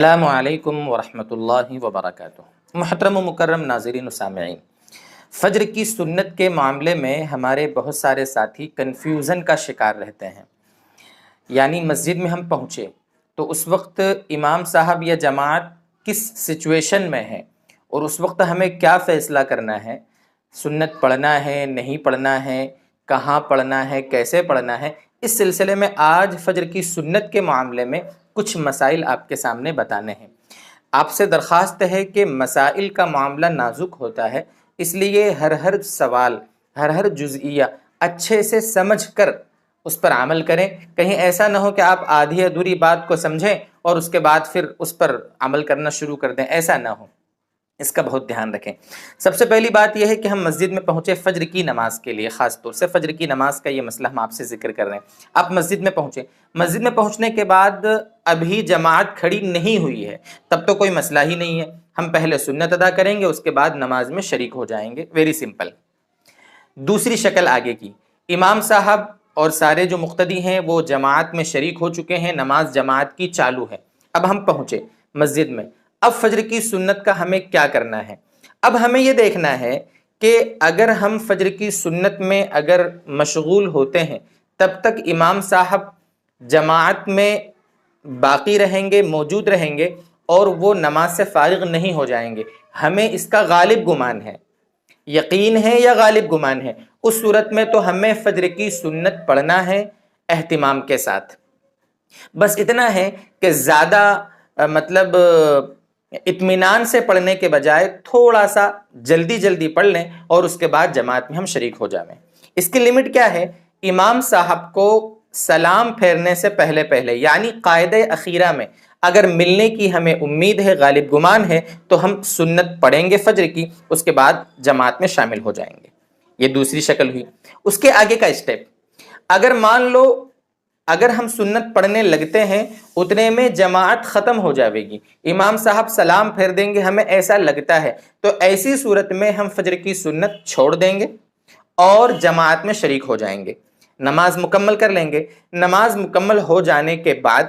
السلام علیکم ورحمۃ اللہ وبرکاتہ۔ محترم و مکرم ناظرین و سامعین، فجر کی سنت کے معاملے میں ہمارے بہت سارے ساتھی کنفیوژن کا شکار رہتے ہیں۔ یعنی مسجد میں ہم پہنچے تو اس وقت امام صاحب یا جماعت کس سچویشن میں ہے اور اس وقت ہمیں کیا فیصلہ کرنا ہے، سنت پڑھنا ہے نہیں پڑھنا ہے، کہاں پڑھنا ہے، کیسے پڑھنا ہے۔ اس سلسلے میں آج فجر کی سنت کے معاملے میں کچھ مسائل آپ کے سامنے بتانے ہیں۔ آپ سے درخواست ہے کہ مسائل کا معاملہ نازک ہوتا ہے، اس لیے ہر سوال، ہر جزئیہ اچھے سے سمجھ کر اس پر عمل کریں۔ کہیں ایسا نہ ہو کہ آپ آدھی ادھوری بات کو سمجھیں اور اس کے بعد پھر اس پر عمل کرنا شروع کر دیں، ایسا نہ ہو، اس کا بہت دھیان رکھیں۔ سب سے پہلی بات یہ ہے کہ ہم مسجد میں پہنچے فجر کی نماز کے لیے، خاص طور سے فجر کی نماز کا یہ مسئلہ ہم آپ سے ذکر کر رہے ہیں۔ آپ مسجد میں پہنچے، مسجد میں پہنچنے کے بعد ابھی جماعت کھڑی نہیں ہوئی ہے، تب تو کوئی مسئلہ ہی نہیں ہے، ہم پہلے سنت ادا کریں گے، اس کے بعد نماز میں شریک ہو جائیں گے، ویری سمپل۔ دوسری شکل آگے کی، امام صاحب اور سارے جو مقتدی ہیں وہ جماعت میں شریک ہو چکے ہیں، نماز جماعت کی چالو ہے، اب ہم پہنچے مسجد میں۔ اب فجر کی سنت کا ہمیں کیا کرنا ہے؟ اب ہمیں یہ دیکھنا ہے کہ اگر ہم فجر کی سنت میں اگر مشغول ہوتے ہیں تب تک امام صاحب جماعت میں باقی رہیں گے، موجود رہیں گے اور وہ نماز سے فارغ نہیں ہو جائیں گے، ہمیں اس کا غالب گمان ہے، یقین ہے یا غالب گمان ہے، اس صورت میں تو ہمیں فجر کی سنت پڑھنا ہے اہتمام کے ساتھ۔ بس اتنا ہے کہ زیادہ مطلب اطمینان سے پڑھنے کے بجائے تھوڑا سا جلدی پڑھ لیں اور اس کے بعد جماعت میں ہم شریک ہو جائیں۔ اس کی لمٹ کیا ہے؟ امام صاحب کو سلام پھیرنے سے پہلے یعنی قاعدہ اخیرہ میں اگر ملنے کی ہمیں امید ہے، غالب گمان ہے، تو ہم سنت پڑھیں گے فجر کی، اس کے بعد جماعت میں شامل ہو جائیں گے۔ یہ دوسری شکل ہوئی۔ اس کے آگے کا اسٹیپ، اگر مان لو اگر ہم سنت پڑھنے لگتے ہیں اتنے میں جماعت ختم ہو جاوے گی، امام صاحب سلام پھیر دیں گے، ہمیں ایسا لگتا ہے، تو ایسی صورت میں ہم فجر کی سنت چھوڑ دیں گے اور جماعت میں شریک ہو جائیں گے، نماز مکمل کر لیں گے۔ نماز مکمل ہو جانے کے بعد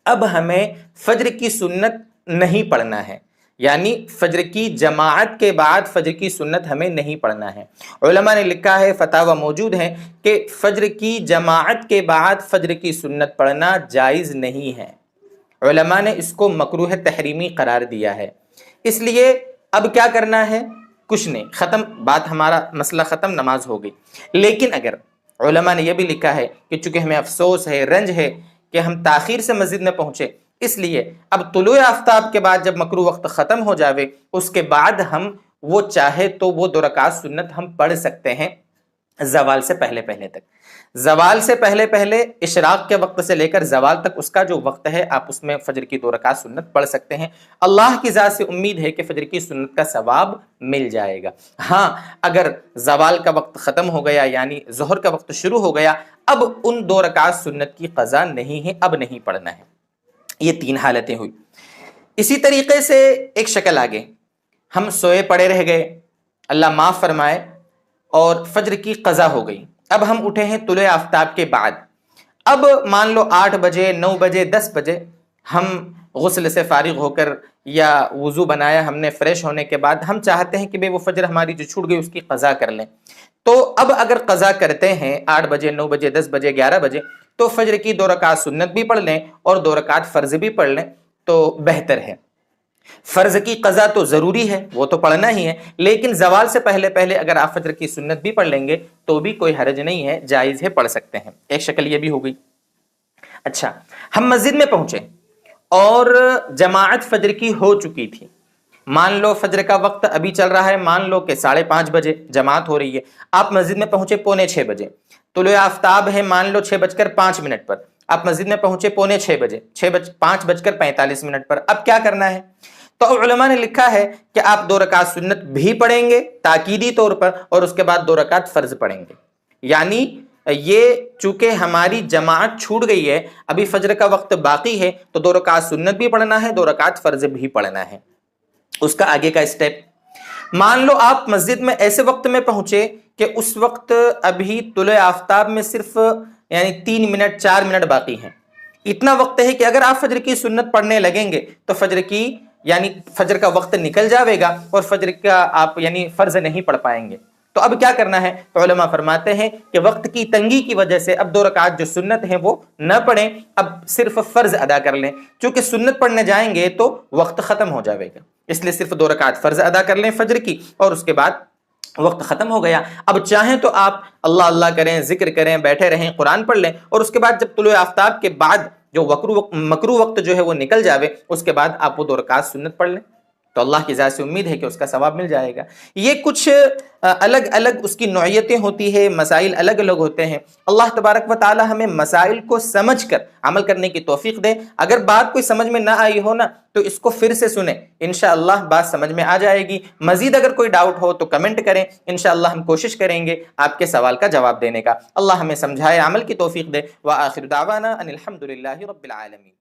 اب ہمیں فجر کی سنت نہیں پڑھنا ہے، یعنی فجر کی جماعت کے بعد فجر کی سنت ہمیں نہیں پڑھنا ہے۔ علماء نے لکھا ہے، فتاوی موجود ہیں کہ فجر کی جماعت کے بعد فجر کی سنت پڑھنا جائز نہیں ہے، علماء نے اس کو مکروہ تحریمی قرار دیا ہے۔ اس لیے اب کیا کرنا ہے؟ کچھ نہیں، ختم بات، ہمارا مسئلہ ختم، نماز ہو گئی۔ لیکن اگر علماء نے یہ بھی لکھا ہے کہ چونکہ ہمیں افسوس ہے، رنج ہے کہ ہم تاخیر سے مسجد میں پہنچے، اس لیے اب طلوع آفتاب کے بعد جب مکروہ وقت ختم ہو جاوے اس کے بعد ہم وہ چاہے تو وہ 2 رکعت سنت ہم پڑھ سکتے ہیں زوال سے پہلے تک۔ زوال سے پہلے اشراق کے وقت سے لے کر زوال تک اس کا جو وقت ہے، آپ اس میں فجر کی 2 رکعت سنت پڑھ سکتے ہیں۔ اللہ کی ذات سے امید ہے کہ فجر کی سنت کا ثواب مل جائے گا۔ ہاں، اگر زوال کا وقت ختم ہو گیا یعنی ظہر کا وقت شروع ہو گیا، اب ان 2 رکعت سنت کی قضا نہیں ہے، اب نہیں پڑھنا ہے۔ یہ 3 حالتیں ہوئی۔ اسی طریقے سے ایک شکل آگے، ہم سوئے پڑے رہ گئے، اللہ معاف فرمائے، اور فجر کی قضا ہو گئی، اب ہم اٹھے ہیں طلوع آفتاب کے بعد، اب مان لو 8 بجے، 9 بجے، 10 بجے ہم غسل سے فارغ ہو کر یا وضو بنایا ہم نے، فریش ہونے کے بعد ہم چاہتے ہیں کہ وہ فجر ہماری جو چھوٹ گئی اس کی قضا کر لیں۔ تو اب اگر قضا کرتے ہیں 8 بجے، 9 بجے، 10 بجے، 11 بجے، تو فجر کی 2 رکعت سنت بھی پڑھ لیں اور 2 رکعت فرض بھی پڑھ لیں تو بہتر ہے۔ فرض کی قضا تو ضروری ہے، وہ تو پڑھنا ہی ہے، لیکن زوال سے پہلے اگر آپ فجر کی سنت بھی پڑھ لیں گے تو بھی کوئی حرج نہیں ہے، جائز ہے، پڑھ سکتے ہیں۔ ایک شکل یہ بھی ہو گئی۔ اچھا، ہم مسجد میں پہنچے اور جماعت فجر کی ہو چکی تھی، مان لو فجر کا وقت ابھی چل رہا ہے، مان لو کہ 5:30 بجے جماعت ہو رہی ہے، آپ مسجد میں پہنچے 5:45 بجے، طلوع آفتاب ہے مان لو 6:05 پر، آپ مسجد میں پہنچے 5:45 بجے، 5:45 پر، اب کیا کرنا ہے؟ تو علماء نے لکھا ہے کہ آپ 2 رکعت سنت بھی پڑھیں گے تاکیدی طور پر، اور اس کے بعد 2 رکعت فرض پڑھیں گے۔ یعنی یہ چونکہ ہماری جماعت چھوٹ گئی ہے، ابھی فجر کا وقت باقی ہے، تو 2 رکعت سنت بھی پڑھنا ہے، 2 رکعت فرض بھی پڑھنا ہے۔ اس کا آگے کا اسٹیپ، مان لو آپ مسجد میں ایسے وقت میں پہنچے کہ اس وقت ابھی طلوع آفتاب میں صرف یعنی 3 منٹ 4 منٹ باقی ہیں، اتنا وقت ہے کہ اگر آپ فجر کی سنت پڑھنے لگیں گے تو فجر کا وقت نکل جاوے گا اور فجر کا آپ فرض نہیں پڑھ پائیں گے۔ تو اب کیا کرنا ہے؟ تو علماء فرماتے ہیں کہ وقت کی تنگی کی وجہ سے اب 2 رکعت جو سنت ہیں وہ نہ پڑھیں، اب صرف فرض ادا کر لیں، چونکہ سنت پڑھنے جائیں گے تو وقت ختم ہو جاوے گا، اس لیے صرف 2 رکعت فرض ادا کر لیں فجر کی، اور اس کے بعد وقت ختم ہو گیا۔ اب چاہیں تو آپ اللہ اللہ کریں، ذکر کریں، بیٹھے رہیں، قرآن پڑھ لیں، اور اس کے بعد جب طلوع آفتاب کے بعد جو مکروہ وقت جو ہے وہ نکل جاوے، اس کے بعد آپ وہ 2 رکعت سنت پڑھ لیں، تو اللہ کی ذات سے امید ہے کہ اس کا ثواب مل جائے گا۔ یہ کچھ الگ الگ اس کی نوعیتیں ہوتی ہے، مسائل الگ الگ ہوتے ہیں۔ اللہ تبارک و تعالی ہمیں مسائل کو سمجھ کر عمل کرنے کی توفیق دے۔ اگر بات کوئی سمجھ میں نہ آئی ہو نا تو اس کو پھر سے سنیں، انشاءاللہ بات سمجھ میں آ جائے گی۔ مزید اگر کوئی ڈاؤٹ ہو تو کمنٹ کریں، انشاءاللہ ہم کوشش کریں گے آپ کے سوال کا جواب دینے کا۔ اللہ ہمیں سمجھائے، عمل کی توفیق دے۔ وآخر دعوانا ان الحمد للہ رب العالمین۔